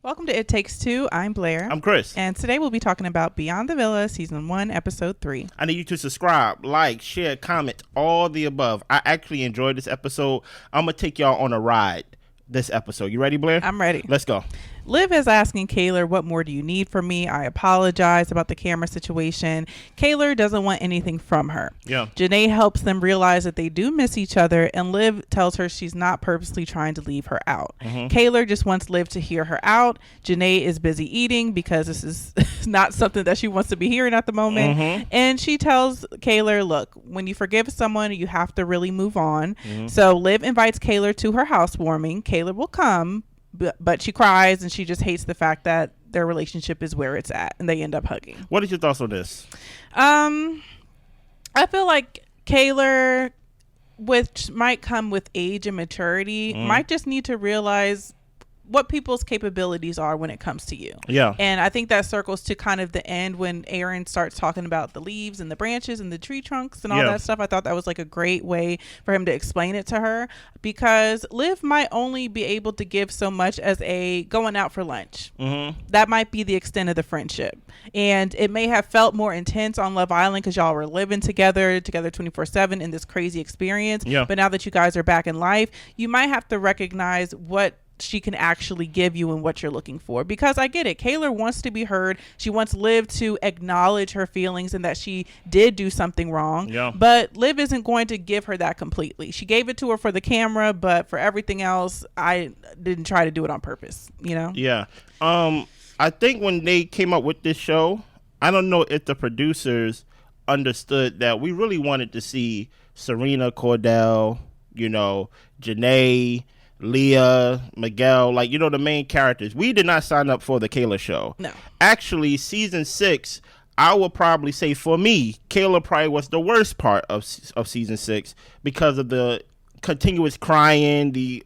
Welcome to It Takes Two. I'm Blair. I'm Chris. And today we'll be talking about Beyond the Villa, Season 1, Episode 3. I need you to subscribe, like, share, comment, all the above. I actually enjoyed this episode. I'm going to take y'all on a ride this episode. You ready, Blair? I'm ready. Let's go. Liv is asking Kaylor, what more do you need from me? I apologize about the camera situation. Kaylor doesn't want anything from her. Yeah. JaNa helps them realize that they do miss each other, and Liv tells her she's not purposely trying to leave her out. Kaylor just wants Liv to hear her out. JaNa is busy eating because this is not something that she wants to be hearing at the moment. And she tells Kaylor, look, when you forgive someone, you have to really move on. So Liv invites Kaylor to her housewarming. Kaylor will come, but she cries and she just hates the fact that their relationship is where it's at and they end up hugging. What are your thoughts on this? I feel like Kaylor, which might come with age and maturity, might just need to realize what people's capabilities are when it comes to you. Yeah. And I think that circles to kind of the end when Aaron starts talking about the leaves and the branches and the tree trunks and all that stuff. I thought that was like a great way for him to explain it to her, because Liv might only be able to give so much as a going out for lunch. That might be the extent of the friendship. And it may have felt more intense on Love Island because y'all were living together 24/7 in this crazy experience. But now that you guys are back in life, you might have to recognize what she can actually give you and what you're looking for, because I get it. Kaylor wants to be heard. She wants Liv to acknowledge her feelings and that she did do something wrong. But Liv isn't going to give her that completely. She gave it to her for the camera, but for everything else, I didn't try to do it on purpose, you know? Yeah. I think when they came up with this show, I don't know if the producers understood that we really wanted to see Serena, Kordell, JaNa, Leah, Miguel, the main characters. We did not sign up for the Kayla show. No. Actually, season 6, I would probably say for me, Kayla probably was the worst part of season 6 because of the continuous crying, the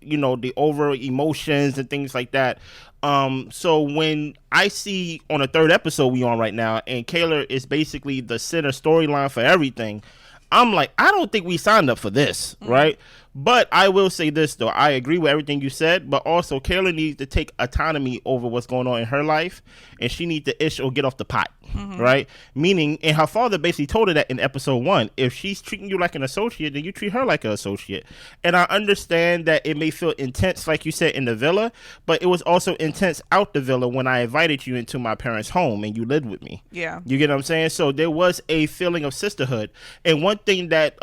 over emotions and things like that. So when I see on the 3rd episode we on right now, and Kayla is basically the center storyline for everything, I'm like, I don't think we signed up for this, right? But I will say this, though. I agree with everything you said, but also Kayla needs to take autonomy over what's going on in her life, and she needs to ish or get off the pot, right? Meaning, and her father basically told her that in episode 1, if she's treating you like an associate, then you treat her like an associate. And I understand that it may feel intense, like you said, in the villa, but it was also intense out the villa when I invited you into my parents' home and you lived with me. Yeah. You get what I'm saying? So there was a feeling of sisterhood. And one thing that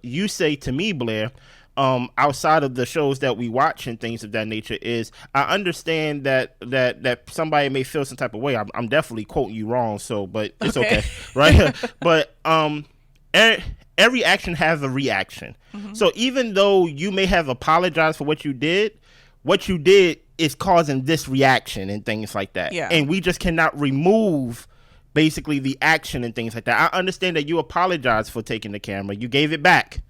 you say to me, Blair, outside of the shows that we watch and things of that nature, is I understand that somebody may feel some type of way. I'm definitely quoting you wrong, but it's okay, right? But every action has a reaction. So even though you may have apologized for what you did is causing this reaction and things like that. Yeah. And we just cannot remove basically the action and things like that. I understand that you apologized for taking the camera. You gave it back.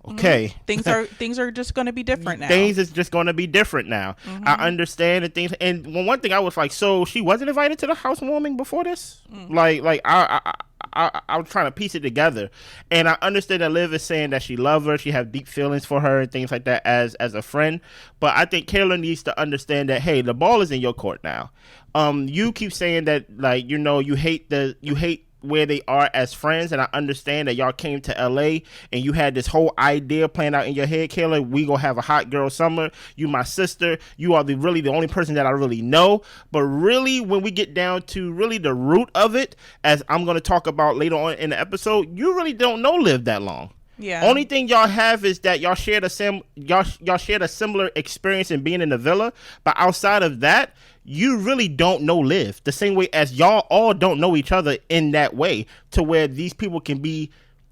Okay. Things are just going to be different now. Things is just going to be different now. I understand the things. And one thing I was like, so she wasn't invited to the housewarming before this? I was trying to piece it together, and I understand that Liv is saying that she loves her, she has deep feelings for her and things like that as a friend. But I think Kayla needs to understand that, hey, the ball is in your court now. You keep saying that you hate where they are as friends, and I understand that y'all came to LA and you had this whole idea planned out in your head. Kayla, we gonna have a hot girl summer, you my sister, you are really the only person that I really know. But really, when we get down to really the root of it, as I'm gonna talk about later on in the episode, you really don't know Liv that long. Yeah. Only thing y'all have is that y'all shared a similar experience in being in the villa, but outside of that, you really don't know Liv the same way as y'all all don't know each other in that way, to where these people can be,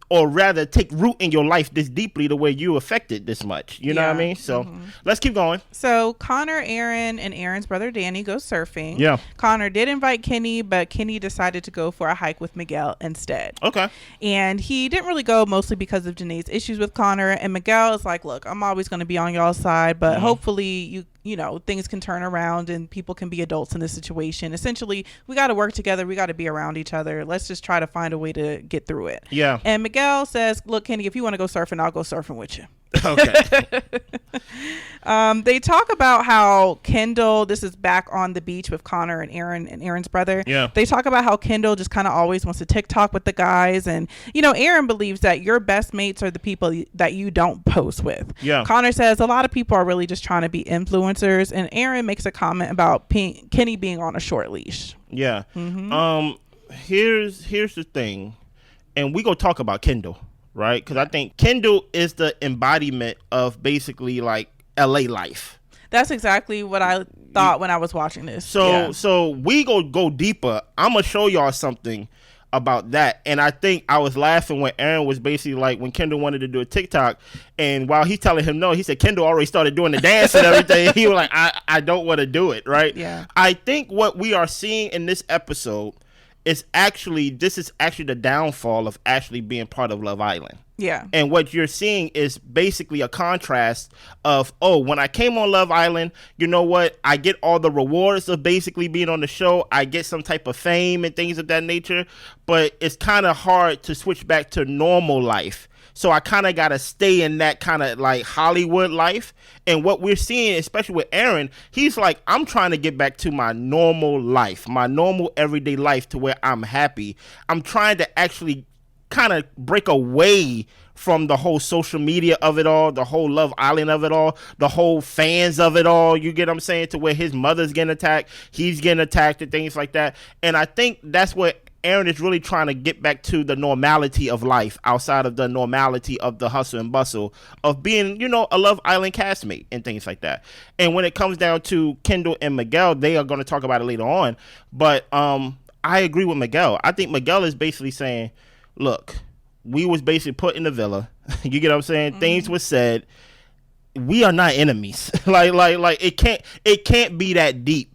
or rather take root in your life this deeply, the way you affected this much. You know what I mean? So let's keep going. So Connor, Aaron, and Aaron's brother Danny go surfing. Yeah. Connor did invite Kenny, but Kenny decided to go for a hike with Miguel instead. Okay. And he didn't really go, mostly because of JaNa's issues with Connor. And Miguel is like, look, I'm always going to be on y'all's side, but hopefully things can turn around and people can be adults in this situation. Essentially, we got to work together. We got to be around each other. Let's just try to find a way to get through it. Yeah. And Miguel says, look, Kenny, if you want to go surfing, I'll go surfing with you. Okay. They talk about how Kendall, this is back on the beach with Connor and Aaron and Aaron's brother. Yeah. They talk about how Kendall just kind of always wants to TikTok with the guys. And, you know, Aaron believes that your best mates are the people that you don't post with. Yeah. Connor says a lot of people are really just trying to be influencers. And Aaron makes a comment about Kenny being on a short leash. Yeah. Here's the thing. And we gonna talk about Kendall, right? Because I think Kendall is the embodiment of basically like LA life. That's exactly what I thought when I was watching this. So we go deeper. I'm gonna show y'all something about that. And I think I was laughing when Aaron was basically like, when Kendall wanted to do a TikTok, and while he's telling him no, he said Kendall already started doing the dance and everything. He was like, I don't want to do it, right? Yeah. I think what we are seeing in this episode is actually the downfall of actually being part of Love Island. Yeah. And what you're seeing is basically a contrast of, oh, when I came on Love Island, you know what? I get all the rewards of basically being on the show. I get some type of fame and things of that nature. But it's kind of hard to switch back to normal life. So I kind of got to stay in that kind of like Hollywood life. And what we're seeing, especially with Aaron, he's like, I'm trying to get back to my normal life, my normal everyday life to where I'm happy. I'm trying to actually kind of break away from the whole social media of it all, the whole Love Island of it all, the whole fans of it all. You get what I'm saying? To where his mother's getting attacked, he's getting attacked and things like that. And I think that's what Aaron is really trying to get back to, the normality of life outside of the normality of the hustle and bustle of being, you know, a Love Island castmate and things like that. And when it comes down to Kendall and Miguel, they are going to talk about it later on. But I agree with Miguel. I think Miguel is basically saying, look, we was basically put in the villa. You get what I'm saying? Mm-hmm. Things were said. We are not enemies. like it can't be that deep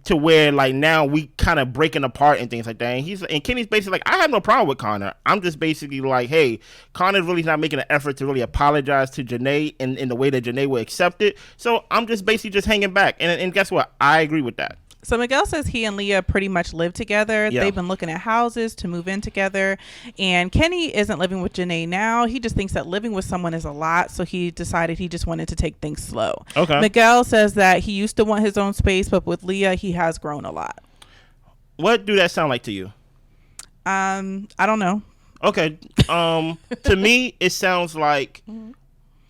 to where like now we kind of breaking apart and things like that. And Kenny's basically like, I have no problem with Connor. I'm just basically like, hey, Connor's really not making an effort to really apologize to JaNa in the way that JaNa will accept it. So I'm just basically just hanging back. And guess what? I agree with that. So Miguel says he and Leah pretty much live together. Yeah. They've been looking at houses to move in together. And Kenny isn't living with JaNa now. He just thinks that living with someone is a lot. So he decided he just wanted to take things slow. Okay. Miguel says that he used to want his own space, but with Leah, he has grown a lot. What do that sound like to you? I don't know. Okay. To me, it sounds like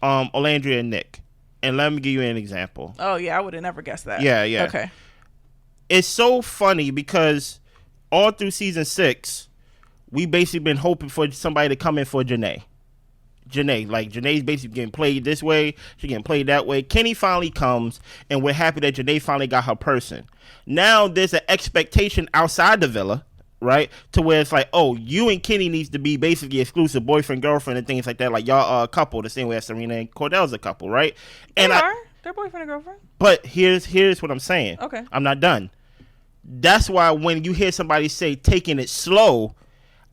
Olandria and Nick. And let me give you an example. Oh, yeah. I would have never guessed that. Yeah. Okay. It's so funny because all through season 6, we basically been hoping for somebody to come in for JaNa. Like JaNa's basically getting played this way, she's getting played that way. Kenny finally comes, and we're happy that JaNa finally got her person. Now there's an expectation outside the villa, right? To where it's like, oh, you and Kenny needs to be basically exclusive boyfriend, girlfriend, and things like that. Like y'all are a couple, the same way as Serena and Kordell's a couple, right? And they're boyfriend and girlfriend. But here's what I'm saying. Okay. I'm not done. That's why when you hear somebody say taking it slow,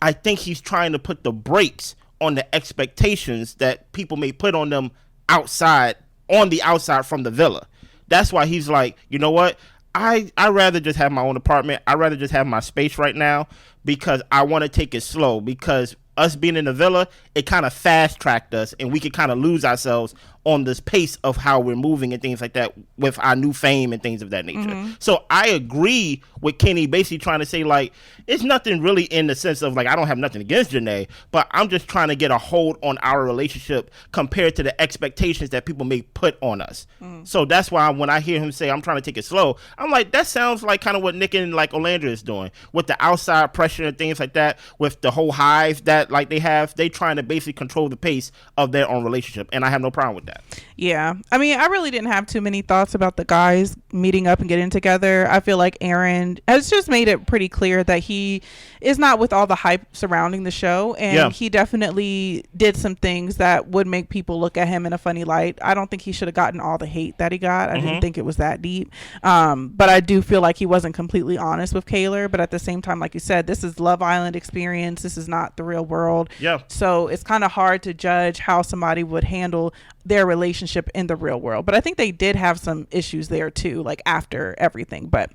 I think he's trying to put the brakes on the expectations that people may put on them on the outside from the villa. That's why he's like, you know what? I'd rather just have my own apartment. I'd rather just have my space right now because I want to take it slow, because us being in the villa, it kind of fast tracked us and we could kind of lose ourselves on this pace of how we're moving and things like that with our new fame and things of that nature. Mm-hmm. So I agree with Kenny basically trying to say, like, it's nothing really in the sense of, like, I don't have nothing against JaNa, but I'm just trying to get a hold on our relationship compared to the expectations that people may put on us. Mm-hmm. So that's why when I hear him say, I'm trying to take it slow, I'm like, that sounds like kind of what Nick and, like, Olandria is doing with the outside pressure and things like that, with the whole hive that, like, they trying to basically control the pace of their own relationship. And I have no problem with that. Yeah. I mean, I really didn't have too many thoughts about the guys meeting up and getting together. I feel like Aaron has just made it pretty clear that he is not with all the hype surrounding the show. And he definitely did some things that would make people look at him in a funny light. I don't think he should have gotten all the hate that he got. I didn't think it was that deep. But I do feel like he wasn't completely honest with Kaylor. But at the same time, like you said, this is Love Island experience. This is not the real world. Yeah. So it's kind of hard to judge how somebody would handle their relationship in the real world. But I think they did have some issues there too, like after everything. But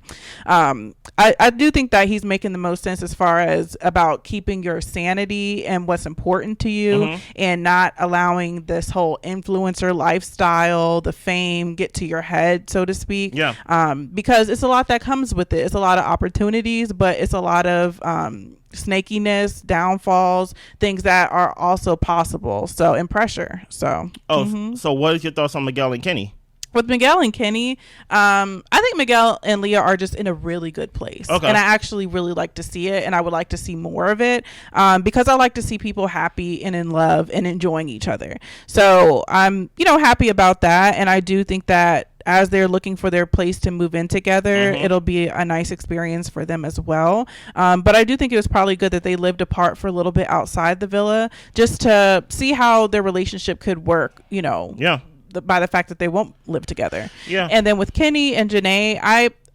I do think that he's making the most sense as far as about keeping your sanity and what's important to you, and not allowing this whole influencer lifestyle, the fame, get to your head, so to speak. Because it's a lot that comes with it. It's a lot of opportunities, but it's a lot of snakiness, downfalls, things that are also possible, so, and pressure. So so what is your thoughts on Miguel and Kenny? With Miguel and Kenny, I think Miguel and Leah are just in a really good place. And I actually really like to see it, and I would like to see more of it, because I like to see people happy and in love and enjoying each other. So I'm, happy about that. And I do think that as they're looking for their place to move in together, it'll be a nice experience for them as well. But I do think it was probably good that they lived apart for a little bit outside the villa, just to see how their relationship could work, by the fact that they won't live together. And then with Kenny and JaNa,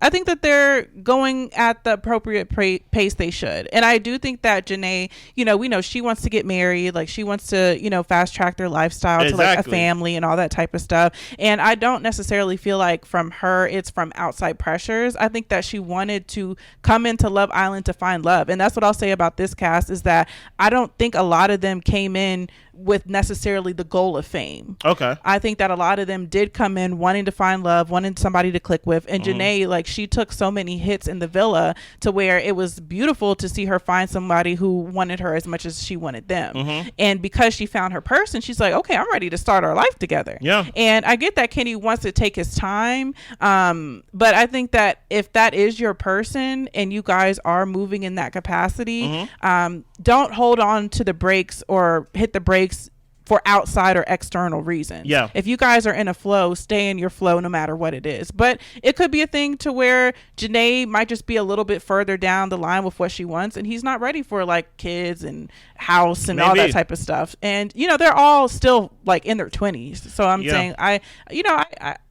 I think that they're going at the appropriate pace they should. And I do think that JaNa, we know she wants to get married. Like, she wants to, fast track their lifestyle to like a family and all that type of stuff. And I don't necessarily feel like from her, it's from outside pressures. I think that she wanted to come into Love Island to find love. And that's what I'll say about this cast, is that I don't think a lot of them came in with necessarily the goal of fame. I think that a lot of them did come in wanting to find love, wanting somebody to click with. And JaNa, like, she took so many hits in the villa to where it was beautiful to see her find somebody who wanted her as much as she wanted them. And because she found her person, she's like, okay, I'm ready to start our life together. And I get that Kenny wants to take his time, but I think that if that is your person and you guys are moving in that capacity, don't hold on to the brakes or hit the brakes for outside or external reasons. If you guys are in a flow, stay in your flow no matter what it is. But it could be a thing to where JaNa might just be a little bit further down the line with what she wants, and he's not ready for like kids and house and all that type of stuff. And they're all still like in their 20s. So I'm saying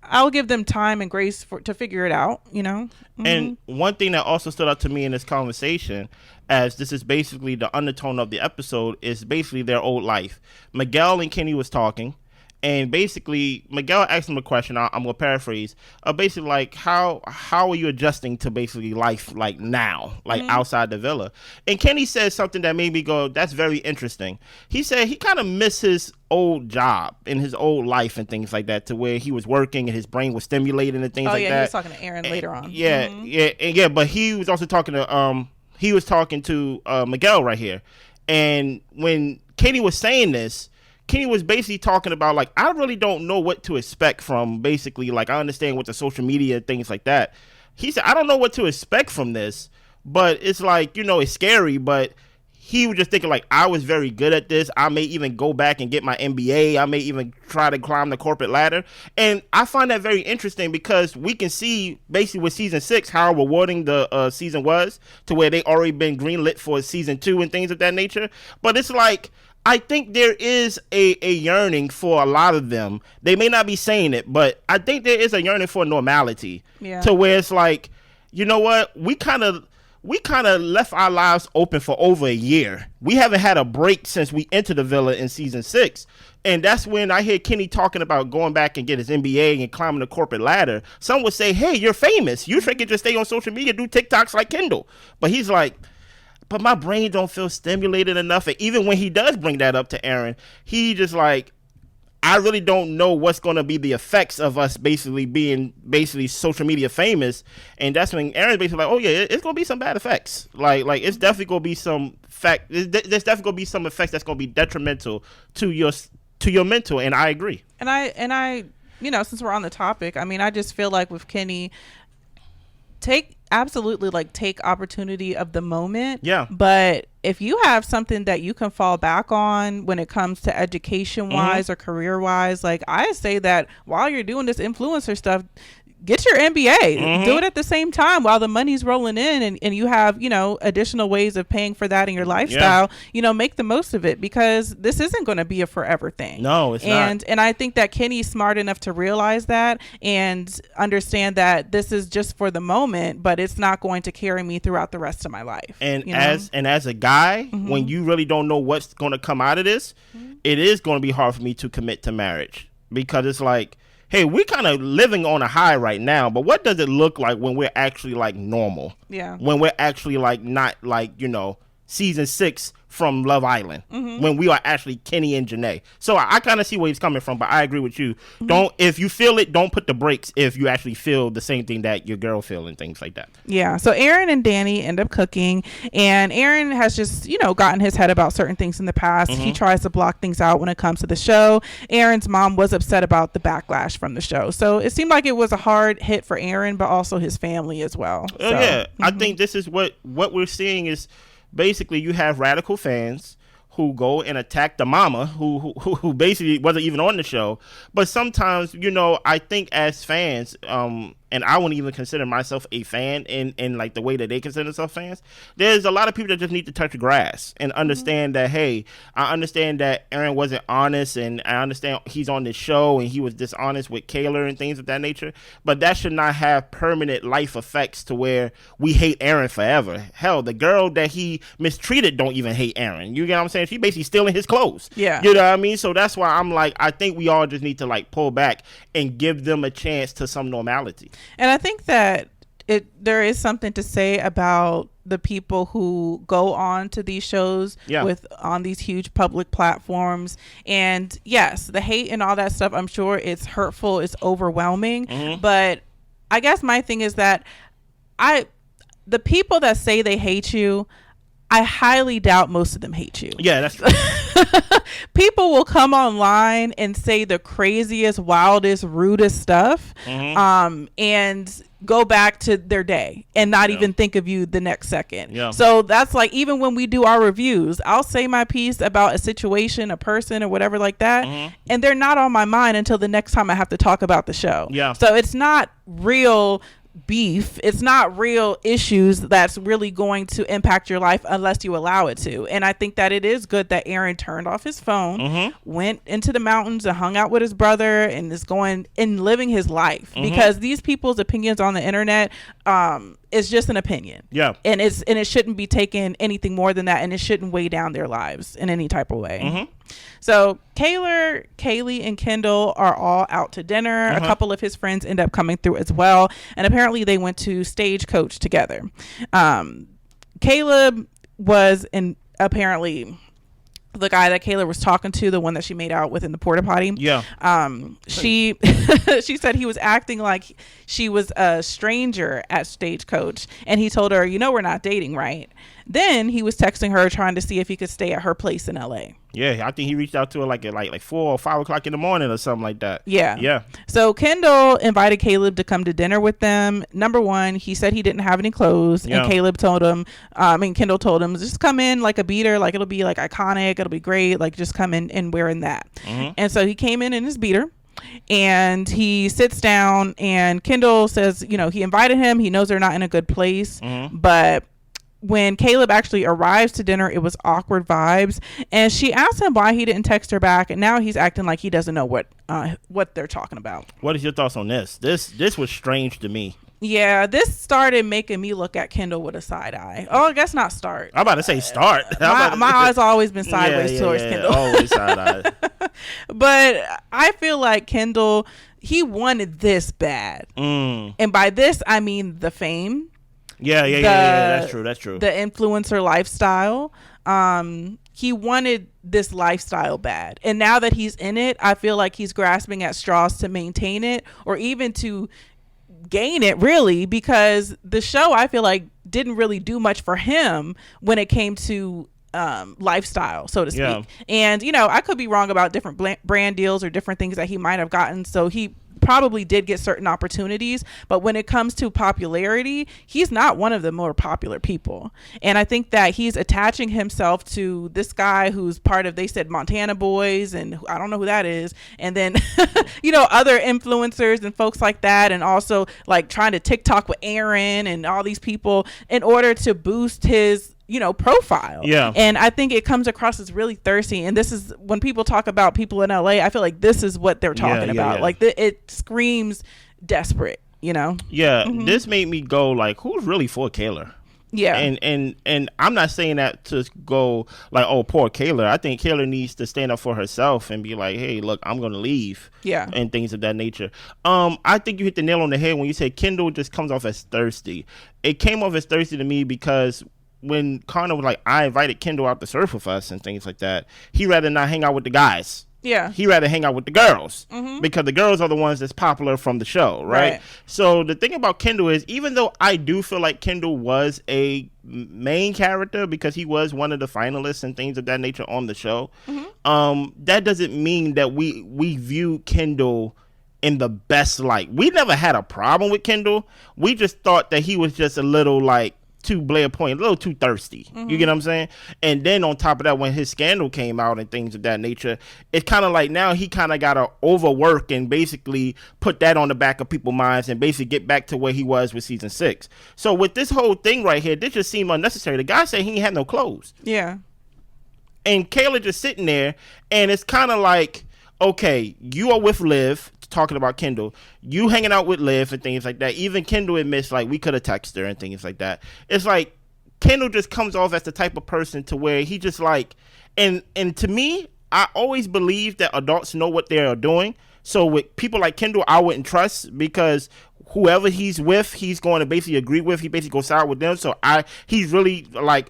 I'll give them time and grace to figure it out, And one thing that also stood out to me in this conversation, as this is basically the undertone of the episode, is basically their old life. Miguel and Kenny was talking, and basically Miguel asked him a question. I'm gonna paraphrase. Basically, like, how are you adjusting to basically life like now, like outside the villa? And Kenny said something that made me go, that's very interesting. He said he kind of missed his old job in his old life and things like that, to where he was working and his brain was stimulating and things like that. He was talking to Aaron later on. But he was also talking to Miguel right here. And when Kenny was saying this, Kenny was basically talking about, like, I really don't know what to expect from, basically, like, I understand with the social media and things like that. He said, I don't know what to expect from this, but it's like, it's scary, but he was just thinking, like, I was very good at this. I may even go back and get my MBA. I may even try to climb the corporate ladder. And I find that very interesting, because we can see basically with season 6 how rewarding the season was, to where they already been greenlit for season 2 and things of that nature. But it's like, I think there is a yearning for a lot of them. They may not be saying it, but I think there is a yearning for normality. To where it's like, you know what? We kind of left our lives open for over a year. We haven't had a break since we entered the villa in season 6. And that's when I hear Kenny talking about going back and get his MBA and climbing the corporate ladder. Some would say, hey, you're famous. You should just stay on social media, do TikToks like Kendall. But he's like, but my brain don't feel stimulated enough. And even when he does bring that up to Aaron, he just like, I really don't know what's going to be the effects of us basically being social media famous. And that's when Aaron's basically like, oh yeah, it's going to be some bad effects. Like it's definitely going to be there's definitely going to be some effects that's going to be detrimental to your mental. And I agree. And I, since we're on the topic, I mean, I just feel like with Kenny, take opportunity of the moment. But if you have something that you can fall back on when it comes to education wise or career wise, like, I say that while you're doing this influencer stuff, get your MBA, do it at the same time while the money's rolling in, and you have, additional ways of paying for that in your lifestyle, make the most of it, because this isn't going to be a forever thing. No, it's not. And I think that Kenny's smart enough to realize that and understand that this is just for the moment, but it's not going to carry me throughout the rest of my life. And as a guy, when you really don't know what's going to come out of this, it is going to be hard for me to commit to marriage. because it's like, hey, we're kind of living on a high right now, but what does it look like when we're actually like normal? Yeah. When we're actually like not like, season 6 from Love Island, when we are actually Kenny and JaNa. So I kind of see where he's coming from, but I agree with you. If you feel it, don't put the brakes if you actually feel the same thing that your girl feel and things like that. Yeah. So Aaron and Danny end up cooking, and Aaron has just, gotten his head about certain things in the past. He tries to block things out when it comes to the show. Aaron's mom was upset about the backlash from the show. So it seemed like it was a hard hit for Aaron, but also his family as well. Oh, so, yeah. I think this is what we're seeing is, basically, you have radical fans who go and attack the mama who basically wasn't even on the show. But sometimes, I think as fans, and I wouldn't even consider myself a fan in like the way that they consider themselves fans, there's a lot of people that just need to touch the grass and understand that, hey, I understand that Aaron wasn't honest, and I understand he's on this show and he was dishonest with Kaylor and things of that nature, but that should not have permanent life effects to where we hate Aaron forever. Hell, the girl that he mistreated don't even hate Aaron. You get what I'm saying? She basically stealing his clothes. Yeah. You know what I mean? So that's why I'm like, I think we all just need to like pull back and give them a chance to some normality. And I think that there is something to say about the people who go on to these shows on these huge public platforms. And yes, the hate and all that stuff, I'm sure it's hurtful, it's overwhelming. But I guess my thing is that the people that say they hate you, I highly doubt most of them hate you. Yeah, that's true. People will come online and say the craziest, wildest, rudest stuff, and go back to their day and not even think of you the next second. Yeah. So that's like, even when we do our reviews, I'll say my piece about a situation, a person, or whatever like that, and they're not on my mind until the next time I have to talk about the show. Yeah. So it's not real beef, it's not real issues that's really going to impact your life unless you allow it to. And I think that it is good that Aaron turned off his phone, went into the mountains and hung out with his brother, and is going and living his life, because these people's opinions on the internet is just an opinion. Yeah. And it shouldn't be taken anything more than that, and it shouldn't weigh down their lives in any type of way. So Kaylor, Kaylee, and Kendall are all out to dinner. A couple of his friends end up coming through as well, and apparently they went to Stagecoach together. Caleb was apparently the guy that Kayla was talking to, the one that she made out with in the Porta-Potty. Yeah. She said he was acting like she was a stranger at Stagecoach, and he told her, we're not dating, right? Then he was texting her trying to see if he could stay at her place in LA. Yeah, I think he reached out to her like 4 or 5 o'clock in the morning or something like that. Yeah. Yeah. So Kendall invited Caleb to come to dinner with them. Number one, he said he didn't have any clothes, and Kendall told him, just come in like a beater, like it'll be like iconic, it'll be great, like just come in and wearing that. And so he came in his beater, and he sits down, and Kendall says, he invited him, he knows they're not in a good place, but when Caleb actually arrives to dinner, it was awkward vibes, and she asked him why he didn't text her back, and now he's acting like he doesn't know what they're talking about. What is your thoughts on this? This was strange to me. Yeah, this started making me look at Kendall with a side eye. Oh, I guess not start. I'm about to say start. My eyes always been sideways towards Kendall. Always side eye. But I feel like Kendall, he wanted this bad. And by this, I mean the fame. Yeah, that's true. The influencer lifestyle. He wanted this lifestyle bad. And now that he's in it, I feel like he's grasping at straws to maintain it, or even to gain it, really, because the show, I feel like, didn't really do much for him when it came to lifestyle, so to speak. Yeah. And, I could be wrong about different brand deals or different things that he might have gotten. So he probably did get certain opportunities, but when it comes to popularity, he's not one of the more popular people. And I think that he's attaching himself to this guy who's part of, they said, Montana Boys, and I don't know who that is, and then other influencers and folks like that, and also like trying to TikTok with Aaron and all these people in order to boost his profile. Yeah. And I think it comes across as really thirsty. And this is when people talk about people in LA, I feel like this is what they're talking about. Yeah. Like it screams desperate, Yeah. This made me go like, who's really for Kaylor? Yeah. And I'm not saying that to go like, oh, poor Kayla. I think Kayla needs to stand up for herself and be like, hey, look, I'm gonna leave. Yeah. And things of that nature. I think you hit the nail on the head when you said Kendall just comes off as thirsty. It came off as thirsty to me because when Connor was like, I invited Kendall out to surf with us and things like that, he rather not hang out with the guys. Yeah. He rather hang out with the girls because the girls are the ones that's popular from the show, right? So the thing about Kendall is, even though I do feel like Kendall was a main character because he was one of the finalists and things of that nature on the show, that doesn't mean that we view Kendall in the best light. We never had a problem with Kendall. We just thought that he was just a little like, to Blair Point, a little too thirsty. You get what I'm saying? And then on top of that, when his scandal came out and things of that nature, it's kind of like now he kind of got to overwork and basically put that on the back of people's minds and basically get back to where he was with season 6. So with this whole thing right here, this just seemed unnecessary. The guy said he ain't had no clothes. Yeah. And Kayla just sitting there, and it's kind of like, okay, you are with Liv, talking about Kendall, you hanging out with Liv and things like that. Even Kendall admits like we could have texted her and things like that. It's like Kendall just comes off as the type of person to where he just like, and to me, I always believe that adults know what they are doing. So with people like Kendall, I wouldn't trust because whoever he's with, he's going to basically agree with. He basically goes side with them. So he's really a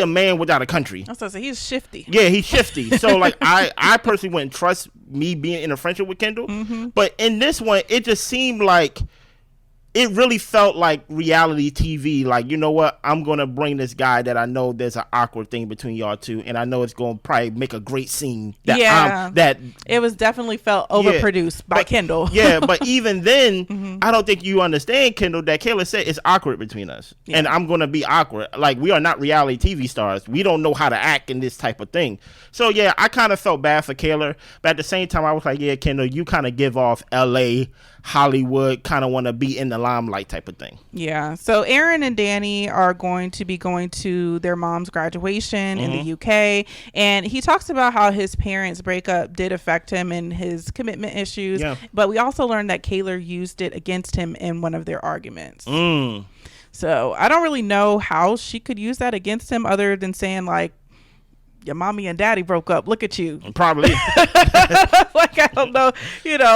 man without a country. I was gonna say he's shifty. Yeah, he's shifty. So like I personally wouldn't trust me being in a friendship with Kendall. But in this one, it just seemed like it really felt like reality TV. Like, you know what? I'm going to bring this guy that I know there's an awkward thing between y'all two, and I know it's going to probably make a great scene. That it was definitely felt overproduced by Kendall. Yeah, but even then, I don't think you understand, Kendall, that Kayla said it's awkward between us. Yeah. And I'm going to be awkward. Like, we are not reality TV stars. We don't know how to act in this type of thing. So, yeah, I kind of felt bad for Kayla, but at the same time, I was like, yeah, Kendall, you kind of give off L.A., Hollywood, kind of want to be in the limelight type of thing. Yeah. So Aaron and Danny are going to be going to their mom's graduation in the UK, and he talks about how his parents' breakup did affect him and his commitment issues. Yeah. But we also learned that Kaylor used it against him in one of their arguments. So I don't really know how she could use that against him other than saying like, your mommy and daddy broke up. Look at you. Probably. Like, I don't know,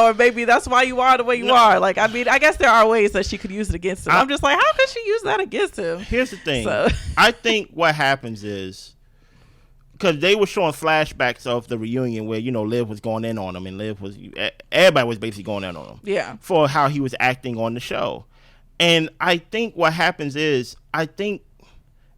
or maybe that's why you are the way you are. Like, I mean, I guess there are ways that she could use it against him. I'm just like, how could she use that against him? Here's the thing. I think what happens is, because they were showing flashbacks of the reunion where, Liv was going in on him, and everybody was basically going in on him. Yeah. For how he was acting on the show. And I think what happens is,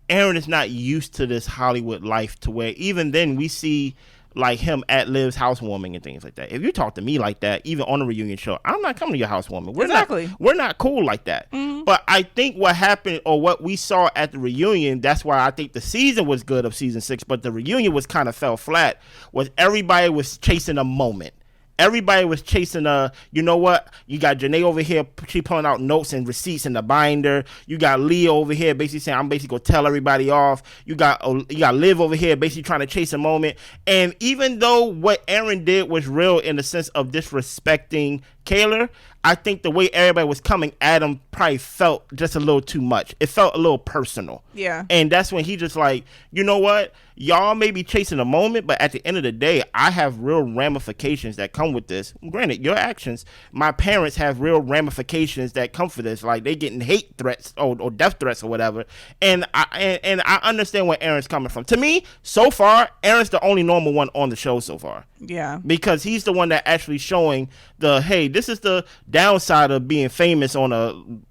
Aaron is not used to this Hollywood life to where even then we see like him at Liv's housewarming and things like that. If you talk to me like that, even on a reunion show, I'm not coming to your housewarming. We're not cool like that. But I think what happened or what we saw at the reunion, that's why I think the season was good of season 6, but the reunion was kind of fell flat, was everybody was chasing a moment. Everybody was chasing you know what? You got JaNa over here, she pulling out notes and receipts in the binder. You got Leah over here basically saying, I'm basically going to tell everybody off. You got Liv over here basically trying to chase a moment. And even though what Aaron did was real in the sense of disrespecting Kaylor, I think the way everybody was coming at him probably felt just a little too much. It felt a little personal. Yeah. And that's when he just like, you know what? Y'all may be chasing a moment, but at the end of the day, I have real ramifications that come with this. Granted, your actions, my parents have real ramifications that come for this. Like they getting hate threats or death threats or whatever. And I understand where Aaron's coming from. To me, so far, Aaron's the only normal one on the show so far. Yeah. Because he's the one that actually showing hey, this is the downside of being famous on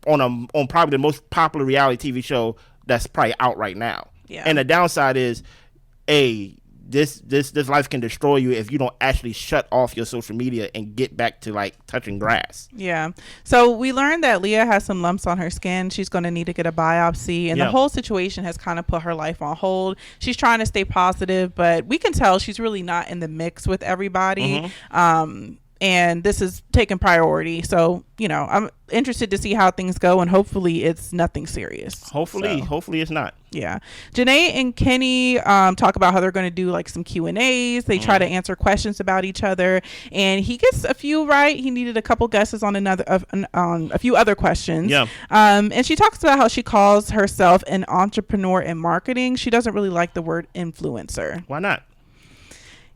probably the most popular reality TV show that's probably out right now. Yeah. And the downside is, this life can destroy you if you don't actually shut off your social media and get back to like touching grass. Yeah. So we learned that Leah has some lumps on her skin. She's going to need to get a biopsy, and the whole situation has kind of put her life on hold. She's trying to stay positive, but we can tell she's really not in the mix with everybody. and this is taking priority. So, I'm interested to see how things go, and hopefully it's nothing serious. Hopefully it's not. Yeah. JaNa and Kenny talk about how they're going to do like some Q&As. They try to answer questions about each other, and he gets a few right. He needed a couple guesses on a few other questions. Yeah. And she talks about how she calls herself an entrepreneur in marketing. She doesn't really like the word influencer. Why not?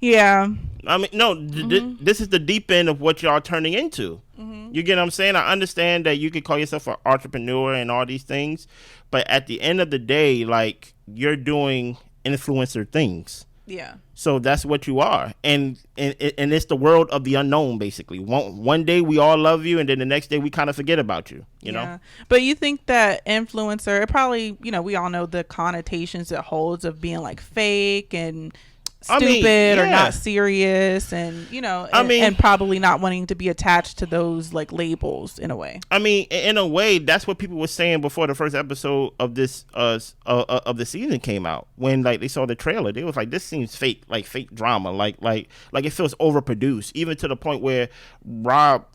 Yeah. I mean, no, this is the deep end of what y'all turning into. You get what I'm saying? I understand that you could call yourself an entrepreneur and all these things, but at the end of the day, like, you're doing influencer things. Yeah. So that's what you are. And it's the world of the unknown, basically. One day we all love you, and then the next day we kind of forget about you, you know? But you think that influencer, it probably, we all know the connotations it holds of being like fake and stupid or not serious, and and probably not wanting to be attached to those like labels in a way. I mean, in a way, that's what people were saying before the first episode of this of the season came out. When like they saw the trailer, they was like, this seems fake, like fake drama, like it feels overproduced, even to the point where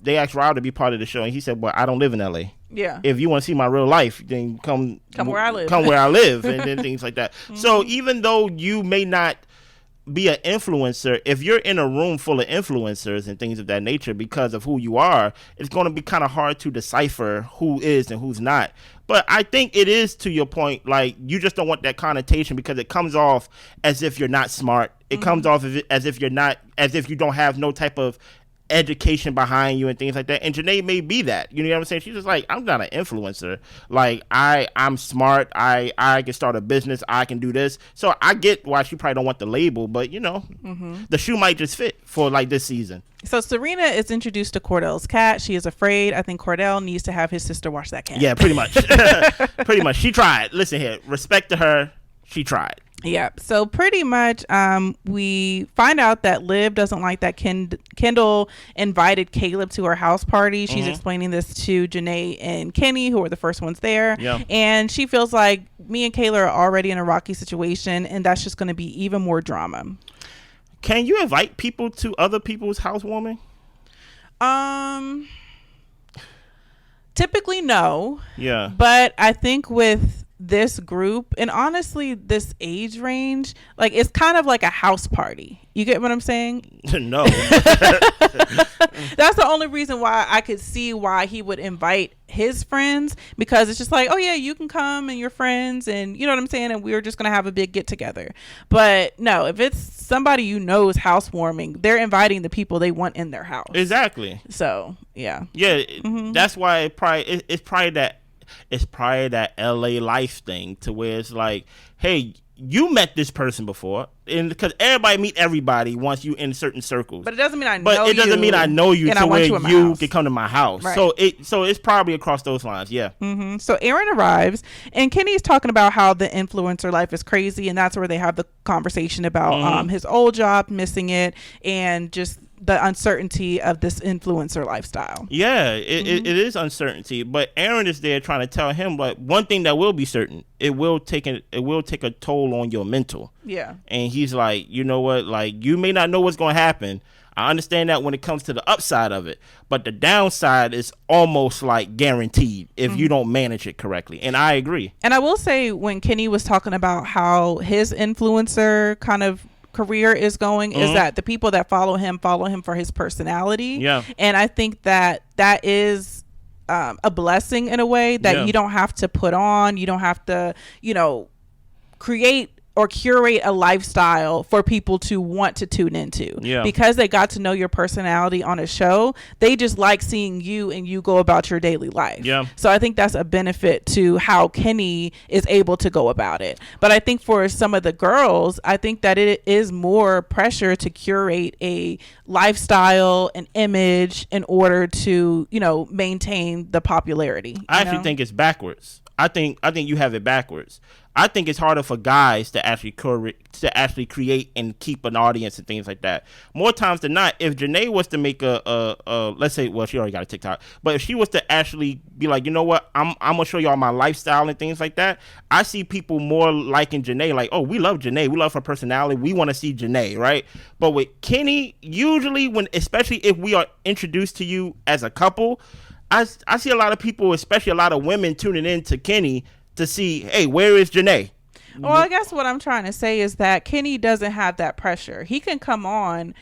they asked Rob to be part of the show, and he said, well, I don't live in LA. Yeah. If you want to see my real life, then come where I live. Come where I live, and then things like that. So even though you may not be an influencer, if you're in a room full of influencers and things of that nature, because of who you are, it's going to be kind of hard to decipher who is and who's not. But I think it is, to your point, like, you just don't want that connotation, because it comes off as if you're not smart. It comes off as if you don't have no type of education behind you and things like that. And JaNa may be that, you know what I'm saying? She's just like, I'm not an influencer. Like, I'm smart. I can start a business. I can do this. So I get why she probably don't want the label, but the shoe might just fit for like this season. So Serena is introduced to Kordell's cat. She is afraid. I think Kordell needs to have his sister watch that cat. Yeah, pretty much. Pretty much. She tried. Listen here, respect to her. She tried. Yeah. So pretty much we find out that Liv doesn't like that Kendall invited Caleb to her house party. She's explaining this to JaNa and Kenny, who are the first ones there. Yeah. And she feels like me and Kayla are already in a rocky situation, and that's just going to be even more drama. Can you invite people to other people's housewarming? Typically no. Yeah. But I think with this group, and honestly this age range, like, it's kind of like a house party. You get what I'm saying? No. That's the only reason why I could see why he would invite his friends, because it's just like, oh yeah, you can come and your friends, and you know what I'm saying, and we're just gonna have a big get together. But no, if it's somebody you know's housewarming, they're inviting the people they want in their house. Exactly. So yeah. That's why it's probably that LA life thing, to where it's like, hey, you met this person before, and because everybody meet everybody once you in certain circles. But it doesn't mean I know you to where you can come to my house. Right. So it's probably across those lines. Yeah. So Aaron arrives, and Kenny's talking about how the influencer life is crazy, and that's where they have the conversation about his old job, missing it, and just the uncertainty of this influencer lifestyle. Yeah, it is uncertainty, but Aaron is there trying to tell him, like, one thing that will be certain, it will take a toll on your mental. Yeah. And he's like, you know what, like, you may not know what's going to happen. I understand that when it comes to the upside of it, but the downside is almost like guaranteed if you don't manage it correctly. And I agree. And I will say, when Kenny was talking about how his influencer kind of career is going, is that the people that follow him for his personality. Yeah. And I think that is a blessing in a way, that you don't have to put on, you don't have to, create or curate a lifestyle for people to want to tune into. Yeah. Because they got to know your personality on a show, they just like seeing you and you go about your daily life. Yeah. So I think that's a benefit to how Kenny is able to go about it. But I think for some of the girls, I think that it is more pressure to curate a lifestyle, an image, in order to, maintain the popularity. I actually think it's backwards. I think you have it backwards. I think it's harder for guys to actually create and keep an audience and things like that. More times than not, if JaNa was to make a let's say, well, she already got a TikTok, but if she was to actually be like, you know what, I'm gonna show y'all my lifestyle and things like that, I see people more liking JaNa, like, oh, we love JaNa, we love her personality, we want to see JaNa, right? But with Kenny, usually especially if we are introduced to you as a couple, I see a lot of people, especially a lot of women, tuning in to Kenny to see, hey, where is JaNa? Well, I guess what I'm trying to say is that Kenny doesn't have that pressure. He can come on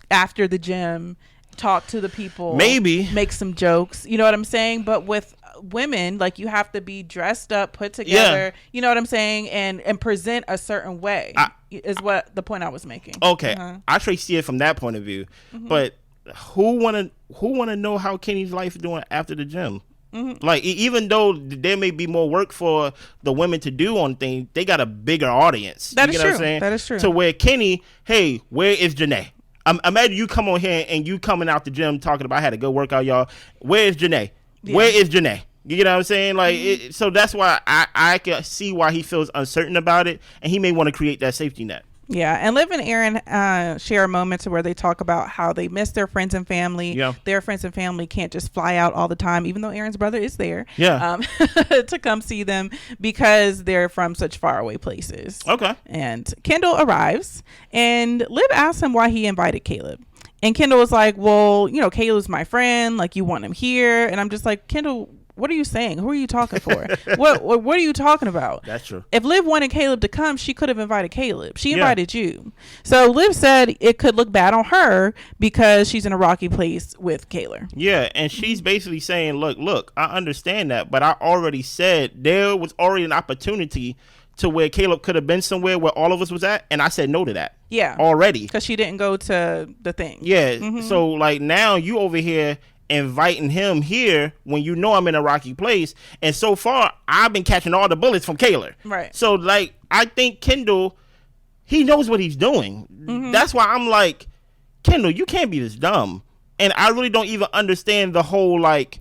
after the gym, talk to the people, maybe make some jokes. You know what I'm saying? But with women, like, you have to be dressed up, put together. You know what I'm saying, and present a certain way. Is what the point I was making. Okay, I actually see it from that point of view, but who wanna know how Kenny's life is doing after the gym? Like, even though there may be more work for the women to do on things, they got a bigger audience. That is true. That is true. So where Kenny, hey, where is JaNa? Imagine you come on here and you coming out the gym talking about, I had a good workout, y'all. Where is JaNa? Yeah. Where is JaNa? You know what I'm saying? Like, so that's why I can see why he feels uncertain about it, and he may want to create that safety net. Yeah, and Liv and Aaron share a moment where they talk about how they miss their friends and family. Yeah. Their friends and family can't just fly out all the time, even though Aaron's brother is there. Yeah. To come see them because they're from such faraway places. Okay. And Kendall arrives, and Liv asks him why he invited Caleb. And Kendall was like, well, you know, Caleb's my friend. Like, you want him here. And I'm just like, Kendall, what are you saying? Who are you talking for? What are you talking about? That's true. If Liv wanted Caleb to come, she could have invited Caleb. She invited you. So Liv said it could look bad on her because she's in a rocky place with Kaylor. Yeah, and she's basically saying, look, I understand that, but I already said there was already an opportunity to where Caleb could have been somewhere where all of us was at, and I said no to that. Yeah. Already. Because she didn't go to the thing. Yeah. So, like, now you over here inviting him here when you know I'm in a rocky place, and so far I've been catching all the bullets from Kaylor. Right. So, like, I think Kendall, he knows what he's doing. That's why I'm like, Kendall, you can't be this dumb. And I really don't even understand the whole like,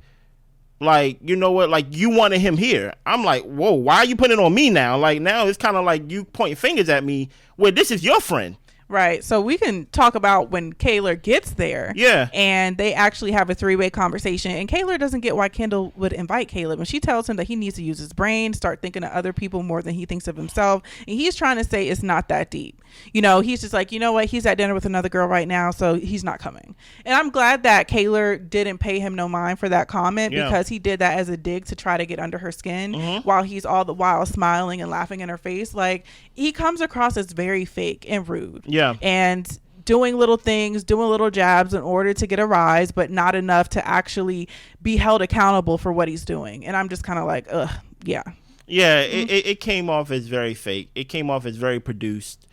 you know what, like, you wanted him here. I'm like, whoa, why are you putting it on me now? Like, now it's kind of like you pointing fingers at me where this is your friend. Right. So we can talk about when Kaylor gets there. Yeah. And they actually have a three-way conversation. And Kaylor doesn't get why Kendall would invite Caleb. And she tells him that he needs to use his brain, start thinking of other people more than he thinks of himself. And he's trying to say it's not that deep. You know, he's just like, you know what? He's at dinner with another girl right now, so he's not coming. And I'm glad that Kaylor didn't pay him no mind for that comment because he did that as a dig to try to get under her skin while he's all the while smiling and laughing in her face. Like, he comes across as very fake and rude. Yeah. And doing little things, doing little jabs in order to get a rise, but not enough to actually be held accountable for what he's doing. And I'm just kind of like, ugh, yeah. Yeah, it came off as very fake. It came off as very produced.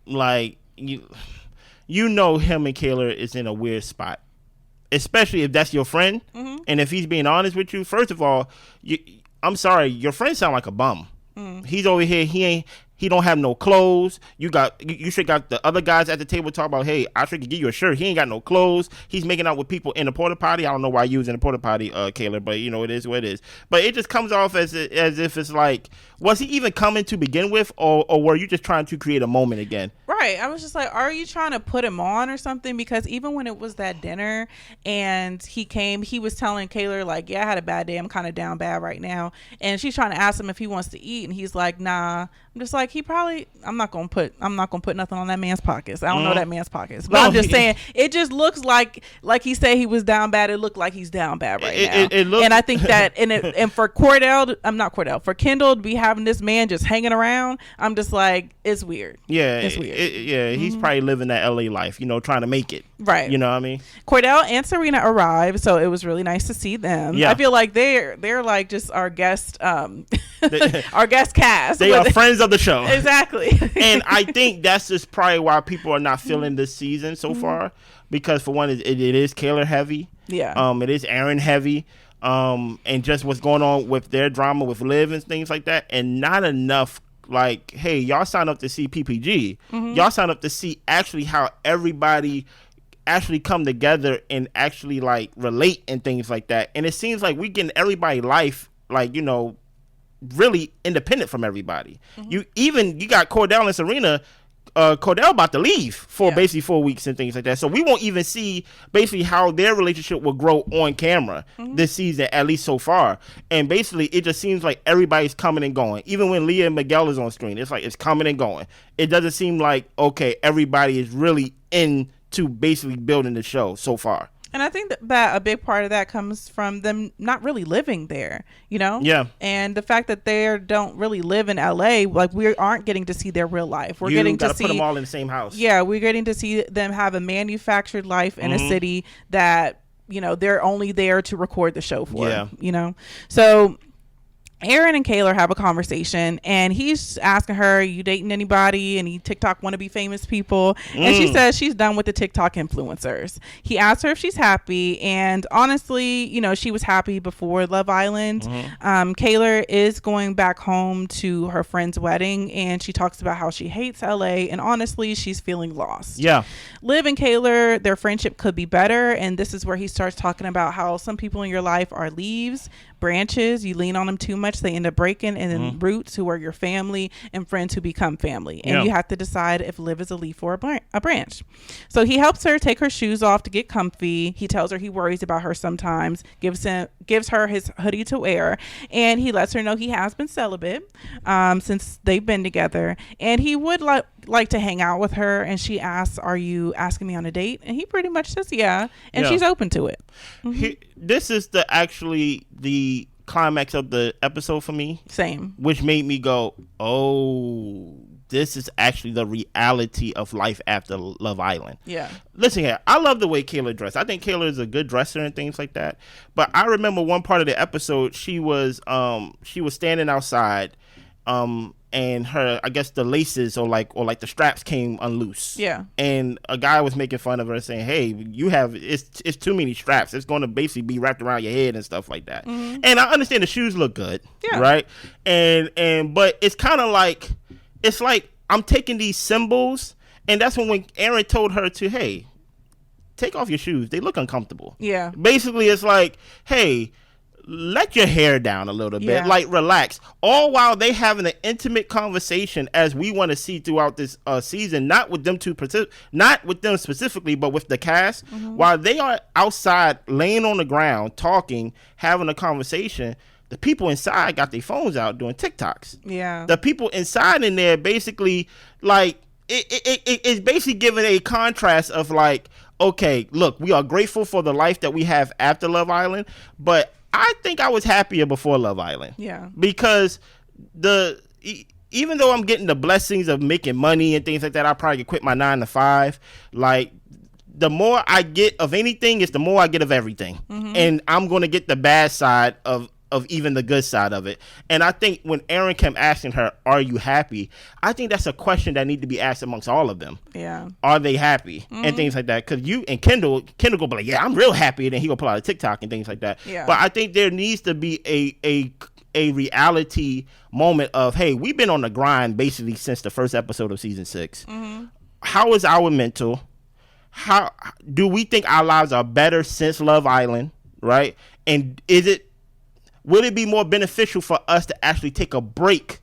Like, you know him and Kaylor is in a weird spot, especially if that's your friend. And if he's being honest with you, first of all, I'm sorry, your friend sound like a bum. He's over here, he don't have no clothes. You should got the other guys at the table talk about, hey, I should give you a shirt. He ain't got no clothes. He's making out with people in the Porta-Potty. I don't know why you was in the Porta-Potty, Kaylor, but you know, it is what it is. But it just comes off as if it's like, was he even coming to begin with, or were you just trying to create a moment again? Right. I was just like, are you trying to put him on or something? Because even when it was that dinner and he came, he was telling Kaylor, like, yeah, I had a bad day. I'm kind of down bad right now. And she's trying to ask him if he wants to eat. And he's like, nah. I'm just like, I'm not gonna put nothing on that man's pockets. I don't know that man's pockets, but I'm just saying, it just looks like he said he was down bad. It looked like he's down bad right now. And I think that, and for for Kendall to be having this man just hanging around, I'm just like, it's weird. Yeah, it's weird. He's probably living that LA life, you know, trying to make it. Right. You know what I mean? Kordell and Serena arrived, so it was really nice to see them. Yeah. I feel like they're like just our guest our guest cast. They are friends of the show. Exactly. And I think that's just probably why people are not feeling this season so far, because for one, it is Kaylor heavy. Yeah. It is Aaron heavy. And just what's going on with their drama with Liv and things like that, and not enough. Like, hey, y'all sign up to see PPG. Y'all sign up to see actually how everybody actually come together and actually like relate and things like that. And it seems like we getting everybody's life like, really independent from everybody. You got Kordell and Serena. Kordell about to leave for basically 4 weeks and things like that. So we won't even see basically how their relationship will grow on camera this season, at least so far. And basically it just seems like everybody's coming and going. Even when Leah and Miguel is on screen, it's like it's coming and going. It doesn't seem like, okay, everybody is really into basically building the show so far. And I think that a big part of that comes from them not really living there, Yeah. And the fact that they don't really live in LA, like we aren't getting to see their real life. We're getting to see put them all in the same house. Yeah, we're getting to see them have a manufactured life in a city that, they're only there to record the show for. Yeah. So Aaron and Kaylor have a conversation, and he's asking her, you dating anybody? Any TikTok wannabe famous people? And she says she's done with the TikTok influencers. He asks her if she's happy, and honestly, she was happy before Love Island. Kaylor is going back home to her friend's wedding, and she talks about how she hates LA, and honestly, she's feeling lost. Yeah. Liv and Kaylor, their friendship could be better, and this is where he starts talking about how some people in your life are leaves, branches. You lean on them too much, they end up breaking, and then roots, who are your family, and friends who become family. And you have to decide if Liv is a leaf or a branch. So he helps her take her shoes off to get comfy. He tells her he worries about her sometimes, gives her his hoodie to wear, and he lets her know he has been celibate since they've been together, and he would like to hang out with her. And she asks, are you asking me on a date? And he pretty much says yeah, and she's open to it. This is the climax of the episode for me. Same. Which made me go, oh, this is actually the reality of life after Love Island. Yeah. Listen here, I love the way Kayla dressed. I think Kayla is a good dresser and things like that. But I remember one part of the episode, she was standing outside, and her, I guess the laces or the straps came unloose. Yeah. And a guy was making fun of her, saying, hey, it's too many straps. It's going to basically be wrapped around your head and stuff like that. And I understand the shoes look good. Yeah. Right. But it's kind of like, it's like I'm taking these symbols, and that's when Aaron told her to, hey, take off your shoes. They look uncomfortable. Yeah. Basically, it's like, hey, let your hair down a little bit, like relax. All while they having an intimate conversation, as we want to see throughout this season, not with them specifically, but with the cast. While they are outside, laying on the ground, talking, having a conversation, the people inside got their phones out doing TikToks. Yeah, the people inside in there basically like it's basically giving a contrast of like, okay, look, we are grateful for the life that we have after Love Island, but I think I was happier before Love Island. Yeah. Because even though I'm getting the blessings of making money and things like that, I probably could quit my 9 to 5. Like, the more I get of anything is the more I get of everything. And I'm going to get the bad side of even the good side of it. And I think when Aaron kept asking her, are you happy? I think that's a question that needs to be asked amongst all of them. Yeah. Are they happy? And things like that. Because you and Kendall go be like, yeah, I'm real happy. And then he go pull out a TikTok and things like that. Yeah. But I think there needs to be a reality moment of, hey, we've been on the grind basically since the first episode of season 6. How is our mental? How do we think our lives are better since Love Island? Right? And would it be more beneficial for us to actually take a break,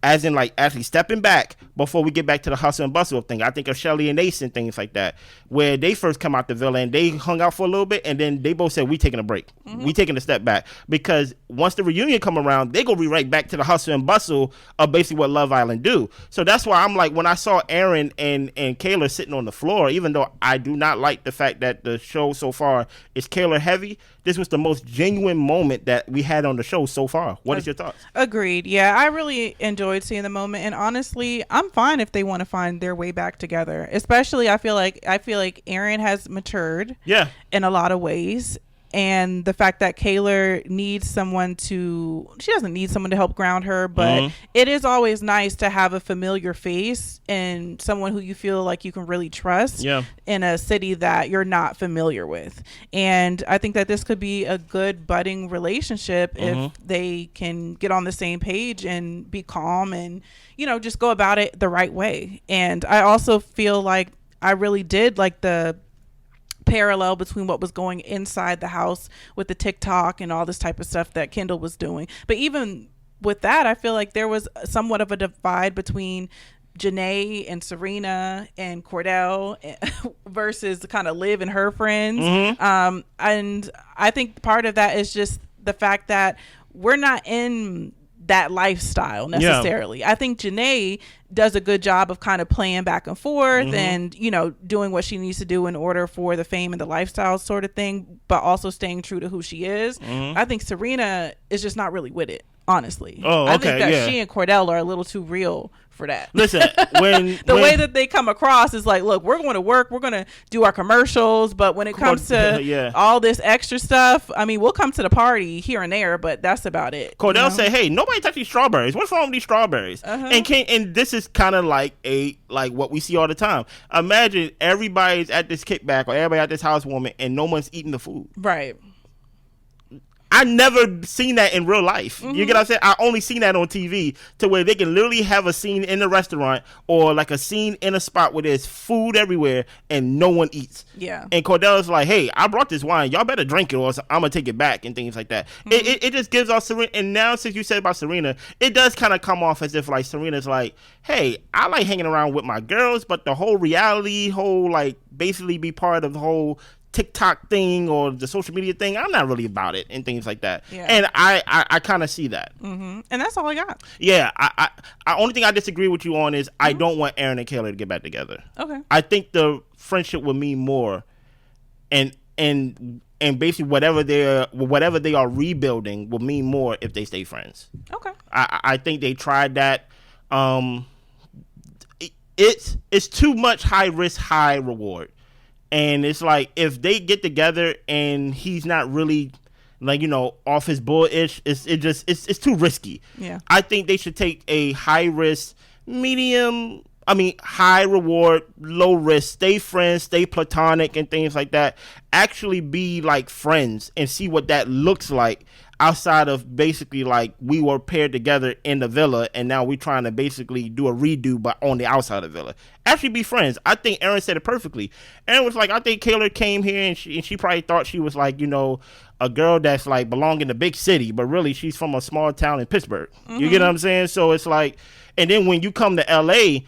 as in like actually stepping back before we get back to the hustle and bustle thing? I think of Shelly and Ace and things like that, where they first come out the villa and they hung out for a little bit, and then they both said, we taking a break. We taking a step back. Because once the reunion come around, they go be right back to the hustle and bustle of basically what Love Island do. So that's why I'm like, when I saw Aaron and Kayla sitting on the floor, even though I do not like the fact that the show so far is Kayla heavy, this was the most genuine moment that we had on the show so far. What is your thoughts? Agreed. Yeah, I really enjoyed seeing the moment, and honestly, I'm fine if they want to find their way back together. Especially, I feel like Aaron has matured. Yeah. In a lot of ways. And the fact that Kaylor needs someone she doesn't need someone to help ground her, but it is always nice to have a familiar face and someone who you feel like you can really trust in a city that you're not familiar with. And I think that this could be a good budding relationship if they can get on the same page and be calm and, just go about it the right way. And I also feel like I really did like the parallel between what was going inside the house with the TikTok and all this type of stuff that Kendall was doing. But even with that, I feel like there was somewhat of a divide between JaNa and Serena and Kordell versus kind of Liv and her friends. And I think part of that is just the fact that we're not in that lifestyle necessarily. I think JaNa does a good job of kind of playing back and forth and, you know, doing what she needs to do in order for the fame and the lifestyle sort of thing, but also staying true to who she is. I think Serena is just not really with it, honestly. I think that she and Kordell are a little too real for that. Listen, when way that they come across is like, look, we're going to work, we're going to do our commercials, but when it comes to all this extra stuff, I mean, we'll come to the party here and there, but that's about it. Kordell said, hey, nobody touch these strawberries. What's wrong with these strawberries? And this is kind of like what we see all the time. Imagine everybody's at this kickback or everybody at this housewarming and no one's eating the food. Right. I never seen that in real life. You get what I'm saying? I only seen that on TV to where they can literally have a scene in the restaurant or like a scene in a spot where there's food everywhere and no one eats. Yeah. And Kordell is like, hey, I brought this wine. Y'all better drink it or I'm going to take it back and things like that. It just gives off Serena. And now since you said about Serena, it does kind of come off as if like Serena's like, hey, I like hanging around with my girls, but the whole reality, like basically be part of the whole TikTok thing or the social media thing, I'm not really about it and things like that. And I kind of see that. And that's all I got. Yeah, I only thing I disagree with you on is I don't want Aaron and Kayla to get back together. Okay. I think the friendship would mean more, and basically whatever they are rebuilding will mean more if they stay friends. Okay. I think they tried that. It's too much high risk, high reward. And it's like if they get together and he's not really like, you know, off his bull-ish, it's too risky. Yeah. I think they should take a high risk, high reward, low risk, stay friends, stay platonic and things like that. Actually be like friends and see what that looks like outside of basically like we were paired together in the villa and now we're trying to basically do a redo but on the outside of the villa. Actually be friends. I think Aaron said it perfectly. Aaron was like, I think Kayla came here and she probably thought she was like, you know, a girl that's like belong in the big city, but really she's from a small town in Pittsburgh. You get what I'm saying? So it's like, and then when you come to LA,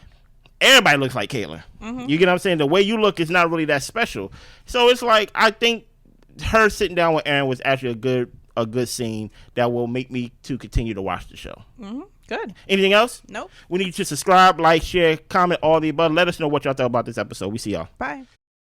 everybody looks like Kayla. You get what I'm saying? The way you look is not really that special. So it's like, I think her sitting down with Aaron was actually a good scene that will make me to continue to watch the show. Good. Anything else? Nope. We need you to subscribe, like, share, comment, all the above. Let us know what y'all thought about this episode. We see y'all. Bye.